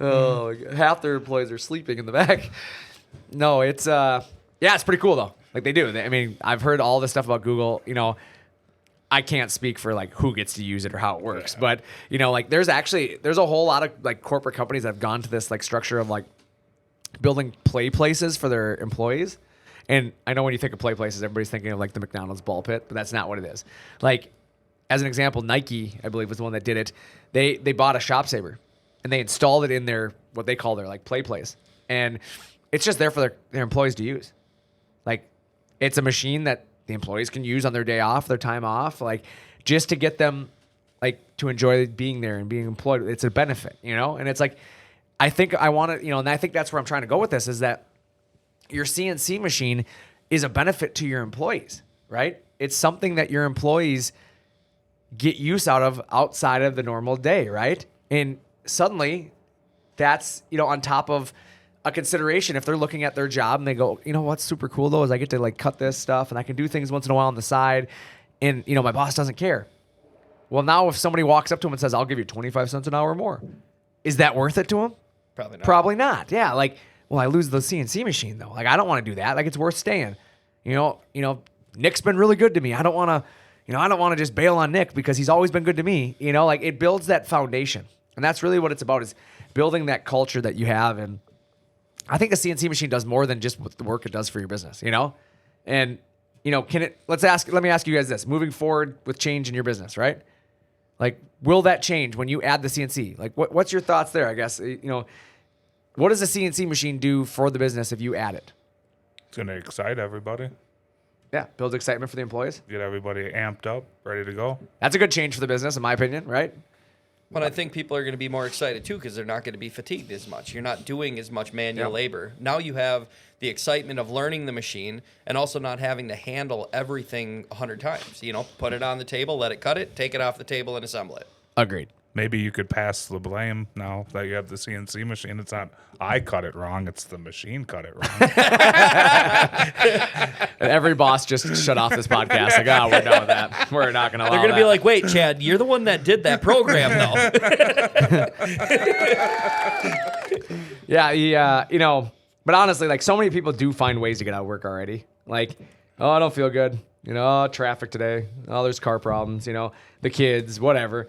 Oh, my God. Half their employees are sleeping in the back. No, it's it's pretty cool though. Like they do. I mean, I've heard all this stuff about Google. You know, I can't speak for like who gets to use it or how it works, but you know, like there's a whole lot of like corporate companies that have gone to this like structure of like building play places for their employees. And I know when you think of play places, everybody's thinking of like the McDonald's ball pit, but that's not what it is. Like as an example, Nike, I believe, was the one that did it. They bought a ShopSabre and they installed it in their what they call their like play place, and it's just there for their employees to use. Like it's a machine that the employees can use on their day off, their time off, like just to get them like to enjoy being there and being employed. It's a benefit, you know? And it's like, I think I want to, you know, and I think that's where I'm trying to go with this is that your CNC machine is a benefit to your employees, right? It's something that your employees get use out of outside of the normal day, right? And suddenly that's, you know, on top of a consideration if they're looking at their job and they go, you know what's super cool though is I get to like cut this stuff and I can do things once in a while on the side and you know my boss doesn't care. Well, now if somebody walks up to him and says, I'll give you 25 cents an hour more, is that worth it to him? Probably not. Probably not. Yeah, like, well, I lose the CNC machine though. Like I don't want to do that. Like it's worth staying. You know, Nick's been really good to me. I don't want to just bail on Nick because he's always been good to me. You know, like it builds that foundation. And that's really what it's about is building that culture that you have. And I think the CNC machine does more than just what the work it does for your business, you know? And, you know, let me ask you guys this. Moving forward with change in your business, right? Like, will that change when you add the CNC? Like, what's your thoughts there, I guess? You know, what does a CNC machine do for the business if you add it? It's going to excite everybody. Yeah, builds excitement for the employees. Get everybody amped up, ready to go. That's a good change for the business, in my opinion, right? But I think people are going to be more excited too because they're not going to be fatigued as much. You're not doing as much manual labor. Now you have the excitement of learning the machine and also not having to handle everything 100 times. Put it on the table, let it cut it, take it off the table, and assemble it. Agreed. Maybe you could pass the blame now that you have the CNC machine. It's not I cut it wrong, it's the machine cut it wrong. And every boss just shut off this podcast. Like, we're done with that. We're not going to allow They're going to that. be like, wait, Chad, you're the one that did that program, though. Yeah, but honestly, like, so many people do find ways to get out of work already. Like, oh, I don't feel good. Traffic today. Oh, there's car problems. The kids, whatever.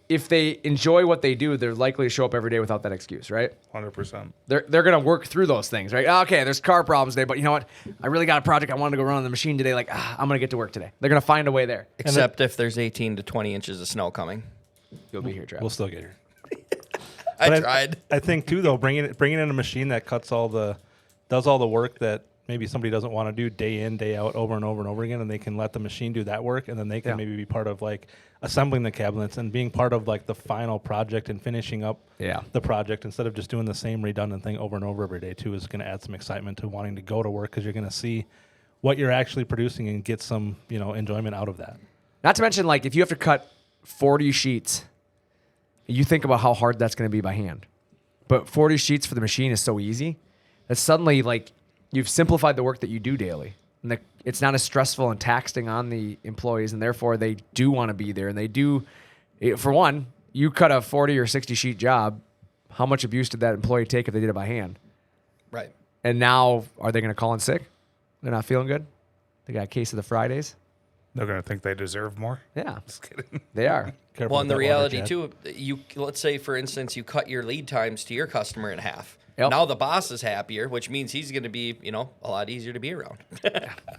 If they enjoy what they do, they're likely to show up every day without that excuse, right? 100%. They're going to work through those things, right? Okay, there's car problems today, but you know what? I really got a project I wanted to go run on the machine today. Like, I'm going to get to work today. They're going to find a way there. Except if there's 18 to 20 inches of snow coming. You'll be here, Travis. We'll still get here. I tried. I think too, though, bringing in a machine that does all the work that maybe somebody doesn't want to do day in, day out, over and over and over again, and they can let the machine do that work, and then they can maybe be part of like assembling the cabinets and being part of like the final project and finishing up the project instead of just doing the same redundant thing over and over every day too is going to add some excitement to wanting to go to work because you're going to see what you're actually producing and get some enjoyment out of that. Not to mention, like, if you have to cut 40 sheets, you think about how hard that's going to be by hand. But 40 sheets for the machine is so easy that suddenly, like, you've simplified the work that you do daily. And it's not as stressful and taxing on the employees, and therefore they do want to be there. And they do, for one, you cut a 40 or 60 sheet job, how much abuse did that employee take if they did it by hand? Right. And now, are they going to call in sick? They're not feeling good? They got a case of the Fridays? They're going to think they deserve more? Yeah. Just kidding. They are. Careful Well, and with the that water, reality Chad. too, let's say for instance you cut your lead times to your customer in half. Yep. Now the boss is happier, which means he's going to be a lot easier to be around.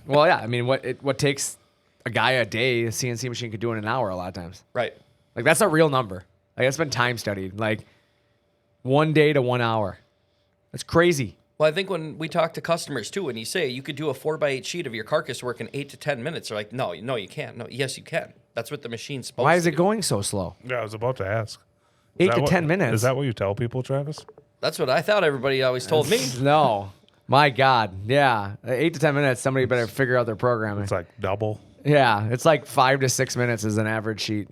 Well, yeah. I mean, what takes a guy a day, a CNC machine could do in an hour a lot of times. Right. Like, that's a real number. Like, that's been time studied. Like, 1 day to 1 hour. That's crazy. Well, I think when we talk to customers too, when you say you could do a 4x8 sheet of your carcass work in 8 to 10 minutes, they're like, no, you can't. No, yes, you can. That's what the machine's supposed to Why is it do. going so slow? Yeah, I was about to ask. 8 to 10 minutes. Is that what you tell people, Travis? That's what I thought everybody always told me. No. My God. Yeah. 8 to 10 minutes, somebody better figure out their programming. It's like double. Yeah. It's like 5 to 6 minutes is an average sheet.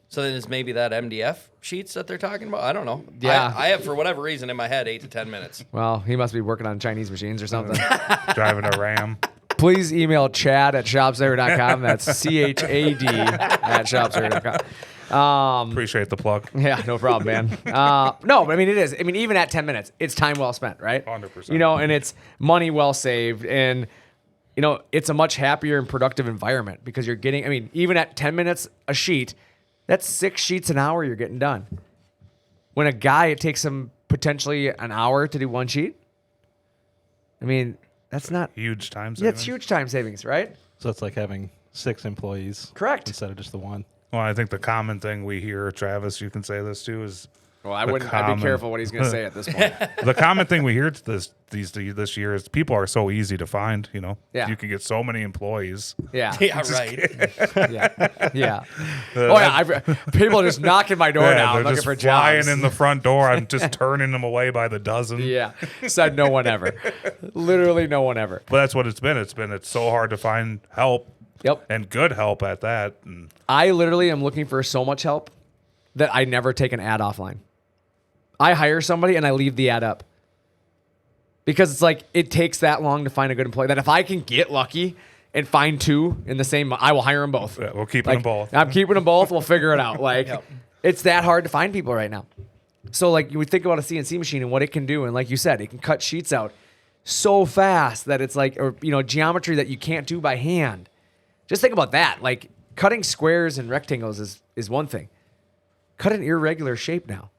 So then it's maybe that MDF sheets that they're talking about? I don't know. Yeah. I have, for whatever reason, in my head, 8 to 10 minutes. Well, he must be working on Chinese machines or something. Driving a Ram. Please email Chad at ShopSabre.com. That's CHAD at ShopSabre.com. Appreciate the plug. Yeah, no problem, man. No, but I mean, it is. I mean, even at 10 minutes, it's time well spent, right? 100%. And it's money well saved. And, it's a much happier and productive environment because you're getting, I mean, even at 10 minutes a sheet, that's 6 sheets an hour you're getting done. When a guy, it takes him potentially an hour to do 1 sheet. I mean, that's not Huge time savings. Yeah, it's huge time savings, right? So it's like having 6 employees. Correct. Instead of just the one. Well, I think the common thing we hear, Travis, you can say this too, is Well, I'd be careful what he's going to say at this point. the common thing we hear this year is people are so easy to find. Yeah. You can get so many employees. Yeah. Yeah, right. Yeah. Oh, yeah. People are just knocking my door now they're looking just for flying jobs. in the front door. I'm just turning them away by the dozen. Yeah. Said no one ever. Literally no one ever. But that's what it's been. It's so hard to find help. Yep. And good help at that. And I literally am looking for so much help that I never take an ad offline. I hire somebody and I leave the ad up. Because it's like, it takes that long to find a good employee that if I can get lucky and find 2 in the same, I will hire them both. yeah, we'll keep them both. I'm keeping them both. We'll figure it out. Like, It's that hard to find people right now. So, like, you would think about a CNC machine and what it can do. And like you said, it can cut sheets out so fast that it's like, or, geometry that you can't do by hand. Just think about that. Like, cutting squares and rectangles is one thing. Cut an irregular shape now.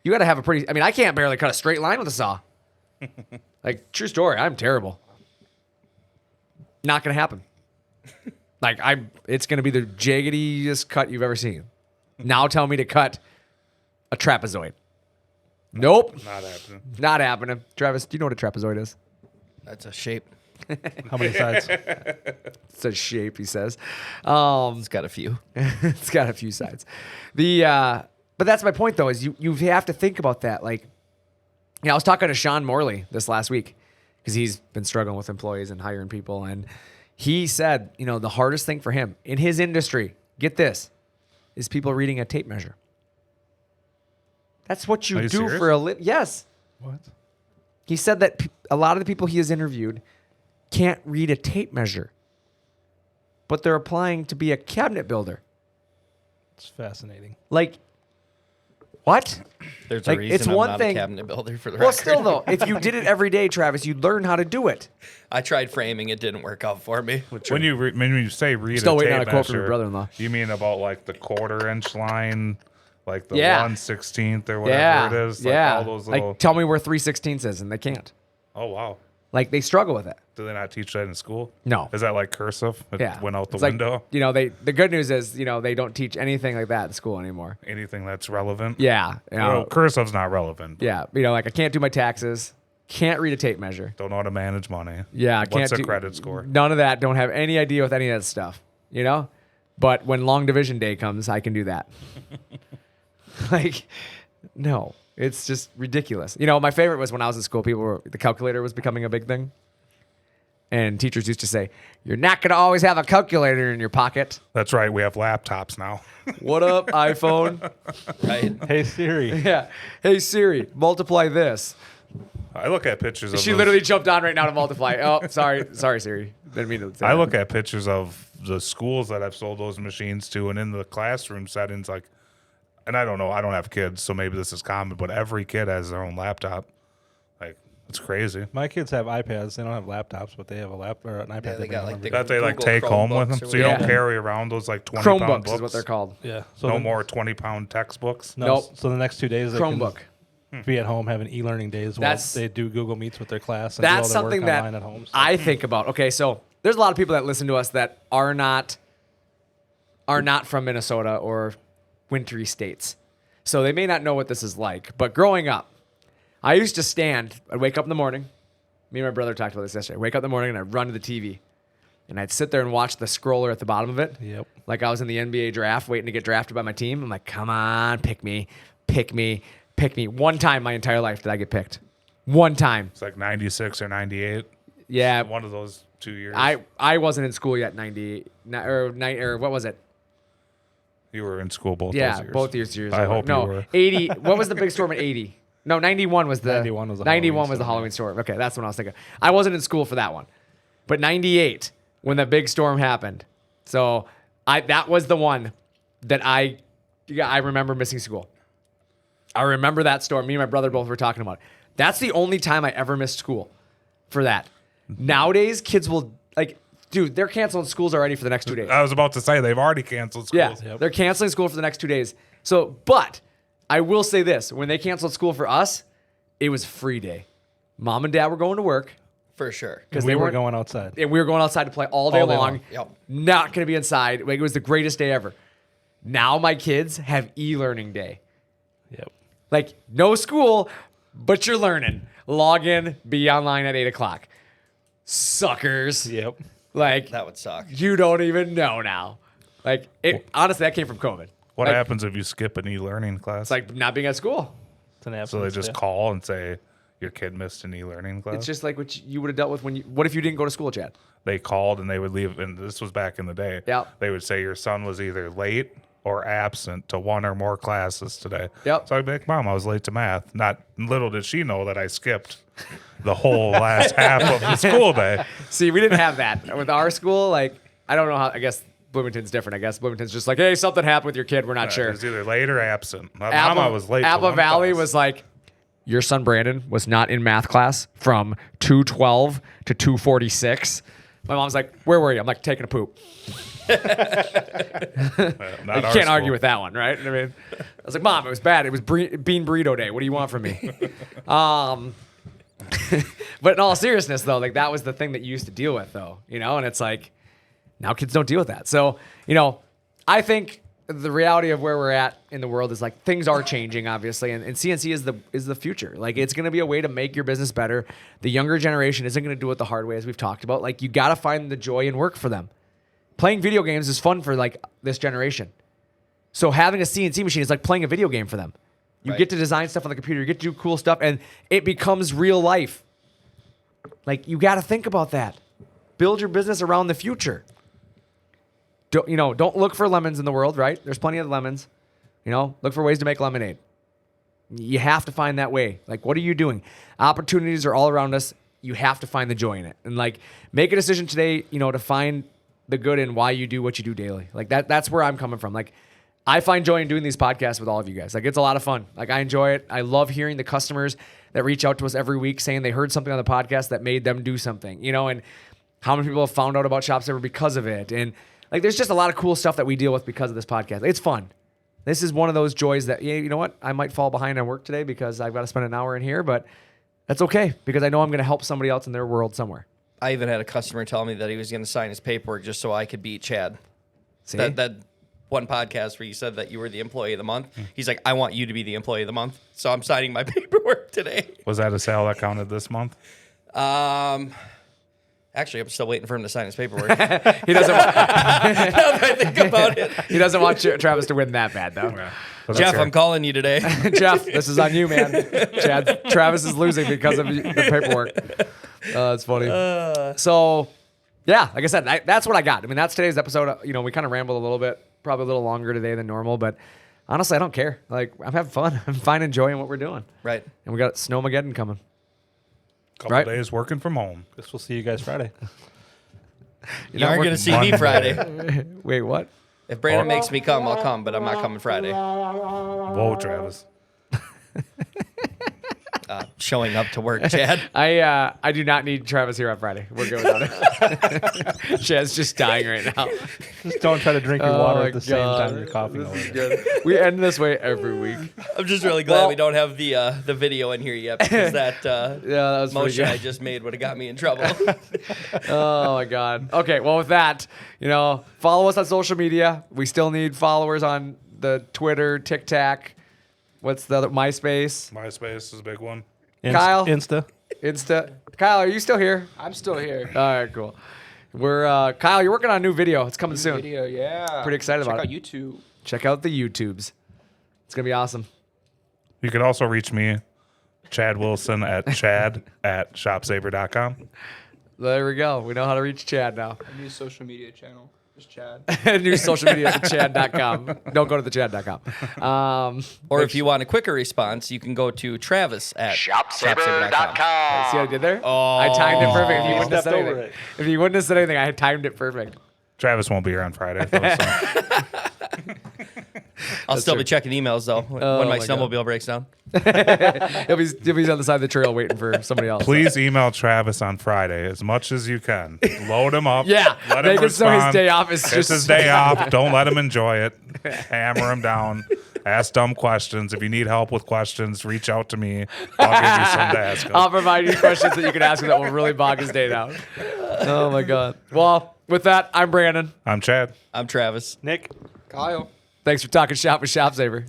You got to have I can't barely cut a straight line with a saw. Like, true story, I'm terrible. Not going to happen. Like, it's going to be the jaggediest cut you've ever seen. Now tell me to cut a trapezoid. Nope. Not happening. Not happening. Travis, do you know what a trapezoid is? That's a shape. How many sides? It's a shape, he says. It's got a few. It's got a few sides. But that's my point, though, is you have to think about that. Like, I was talking to Sean Morley this last week because he's been struggling with employees and hiring people. And he said, the hardest thing for him in his industry, get this, is people reading a tape measure. That's what you do serious? for a living. Yes. What? He said that a lot of the people he has interviewed can't read a tape measure, but they're applying to be a cabinet builder. It's fascinating. Like, what? There's Like, a reason it's I'm one not thing- a cabinet builder for the Well, record. still, though, if you did it every day, Travis, you'd learn how to do it. I tried framing. It didn't work out for me. When you say read Still a waiting tape on a quote from your measure, brother-in-law. you mean about like the 1/4-inch line, like the Yeah. 1/16 or whatever Yeah. it is? Like yeah. all those little. Like, tell me where 3/16 is, and they can't. Oh, wow. Like, they struggle with it. Do they not teach that in school? No. Is that like cursive? It Yeah. went out the It's like, window? the good news is, they don't teach anything like that in school anymore. Anything that's relevant? Yeah. Well, cursive's not relevant. Yeah. Like, I can't do my taxes. Can't read a tape measure. Don't know how to manage money. Yeah, I can't What's a do credit score? None of that. Don't have any idea with any of that stuff. But when long division day comes, I can do that. Like, no, it's just ridiculous. My favorite was when I was in school. The calculator was becoming a big thing, and teachers used to say, "You're not going to always have a calculator in your pocket." That's right. We have laptops now. What up, iPhone? Right? Hey Siri. Yeah. Hey Siri, multiply this. I look at pictures of She those- literally jumped on right now to multiply. Oh, sorry, Siri. Didn't mean to say I that. look at pictures of the schools that I've sold those machines to, and in the classroom settings, like, and I don't know, I don't have kids, so maybe this is common, but every kid has their own laptop. Like, it's crazy. My kids have iPads. They don't have laptops, but they have an iPad. Yeah, they they bring got home like every the day. That they like Google take home with Chromebooks them, or so you don't whatever. carry around those like 20-pound Chromebooks books. is what they're called. Yeah. So No the- more 20-pound textbooks. No. Nope. So the next 2 days they Chromebook. can be at home having e-learning days while That's- they do Google Meets with their class and do all That's their something work that online at home. So. I think about. Okay, so there's a lot of people that listen to us that are not from Minnesota or wintry states. So they may not know what this is like. But growing up, I used to I'd wake up in the morning. Me and my brother talked about this yesterday. I'd wake up in the morning and I'd run to the TV. And I'd sit there and watch the scroller at the bottom of it. Yep. Like I was in the NBA draft waiting to get drafted by my team. I'm like, come on, pick me, pick me, pick me. One time my entire life did I get picked. One time. It's like 96 or 98. Yeah. One of those 2 years. I wasn't in school yet, 98, or what was it? You were in school both Yeah, those years. both years. I hope no, you were. 80. What was the big storm in 80? No, 91 was the 91 was the 91 Halloween was the storm, Halloween storm. Okay, that's what I was thinking. I wasn't in school for that one, but 98 when the big storm happened. So that was the one that I remember missing school. I remember that storm. Me and my brother both were talking about it. That's the only time I ever missed school for that. Nowadays, kids will dude, they're canceling schools already for the next 2 days. I was about to say they've already canceled schools. Yeah, they're canceling school for the next 2 days. So, but I will say this: when they canceled school for us, it was free day. Mom and dad were going to work For sure. because we they were weren't going outside. and we were going outside to play all day All day long. long. Yep. Not going to be inside. Like, it was the greatest day ever. Now my kids have e-learning day. Yep. Like, no school, but you're learning. Log in, be online at 8:00. Suckers. Yep. Like, That would suck. you don't even know now. Like, honestly, that came from COVID. What Like, happens if you skip an e-learning class? It's like not being at school. It's an so they absence, just yeah. call and say your kid missed an e-learning class. It's just like what you would have dealt with what if you didn't go to school, Chad? They called and they would leave, and this was back in the day. Yep. They would say your son was either late or absent to one or more classes today. Yep. So I'd be like, Mom, I was late to math. Not little did she know that I skipped the whole last half of the school day. See, we didn't have that. With our school, like, I don't know how, I guess Bloomington's different. I guess Bloomington's just like, hey, something happened with your kid. We're not It sure. was either late or absent. Mom, I was late. to Apple one Valley class. was like, your son Brandon was not in math class from 2:12 to 2:46. My mom's like, where were you? I'm like, taking a poop. Not You our can't argue school. with that one, right? I mean, I was like, Mom, it was bad. It was bean burrito day. What do you want from me? But in all seriousness, though, like that was the thing that you used to deal with, though, and it's like now kids don't deal with that. So, I think the reality of where we're at in the world is like things are changing, obviously, and CNC is the future. Like it's going to be a way to make your business better. The younger generation isn't going to do it the hard way, as we've talked about. Like you got to find the joy in work for them. Playing video games is fun for like this generation. So having a CNC machine is like playing a video game for them. You get to design stuff on the computer, you get to do cool stuff, and it becomes real life. Like you got to think about that. Build your business around the future. Don't look for lemons in the world, right? There's plenty of lemons. Look for ways to make lemonade. You have to find that way. Like, what are you doing? Opportunities are all around us. You have to find the joy in it. And like, make a decision today, to find the good in why you do what you do daily. Like that's where I'm coming from. Like, I find joy in doing these podcasts with all of you guys. Like, it's a lot of fun. Like, I enjoy it. I love hearing the customers that reach out to us every week saying they heard something on the podcast that made them do something, and how many people have found out about ShopSabre because of it. And like, there's just a lot of cool stuff that we deal with because of this podcast. It's fun. This is one of those joys that, you know what? I might fall behind on work today because I've got to spend an hour in here, but that's okay because I know I'm going to help somebody else in their world somewhere. I even had a customer tell me that he was going to sign his paperwork just so I could beat Chad. See? That one podcast where you said that you were the employee of the month. He's like, I want you to be the employee of the month. So I'm signing my paperwork today. Was that a sale that counted this month? Actually, I'm still waiting for him to sign his paperwork. He doesn't want, Now that I think about it. he doesn't want Travis to win that bad, though. Yeah. But Jeff, that's I'm calling you today. Jeff, this is on you, man. Travis is losing because of the paperwork. It's funny. So, yeah, like I said, that's what I got. I mean, that's today's episode. We kind of rambled a little bit, probably a little longer today than normal, but honestly, I don't care. Like, I'm having fun. I'm fine enjoying what we're doing. Right. And we got Snowmageddon coming. Couple days working from home. Guess we'll see you guys Friday. You aren't going to see me Friday. Wait, what? If Brandon makes me come, I'll come, but I'm not coming Friday. Whoa, Travis. Showing up to work, Chad. I do not need Travis here on Friday. We're good without it. Chad's just dying right now. Just don't try to drink your water my at the same God. time you're coughing. This is over it. good. We end this way every week. I'm just really glad we don't have the video in here yet because that Yeah, that was pretty motion good. I just made would have got me in trouble. Oh my God. Okay, well with that, follow us on social media. We still need followers on the Twitter, TikTok. What's the other? MySpace. MySpace is a big one. Kyle? Insta. Kyle, are you still here? I'm still here. All right, cool. We're Kyle. You're working on a new video. It's coming soon. Video, yeah. Pretty excited Check about out it. YouTube. Check out the YouTubes. It's gonna be awesome. You can also reach me, Chad Wilson, at chad@shopsabre.com. There we go. We know how to reach Chad now. A new social media channel. Just Chad. New social media at chad.com. Don't go to the chad.com. Or if you want a quicker response, you can go to Travis at ShopSabre.com. See what I did there? I timed it perfect. If you wouldn't have said stepped over anything. it. If you wouldn't have said anything, I had timed it perfect. Travis won't be here on Friday, though, so. I'll still be checking emails though when my my snowmobile breaks down. He'll be on the side of the trail waiting for somebody else. Please email Travis on Friday as much as you can. Load him up. Yeah, Let make him it so his respond. day off is It's just his day off. Don't let him enjoy it. Hammer him down. Ask dumb questions. If you need help with questions, reach out to me. I'll give you some to ask him. I'll provide you questions that you can ask him that will really bog his day down. Oh my God. Well, with that, I'm Brandon. I'm Chad. I'm Travis. Nick. Kyle. Thanks for talking shop with ShopSabre.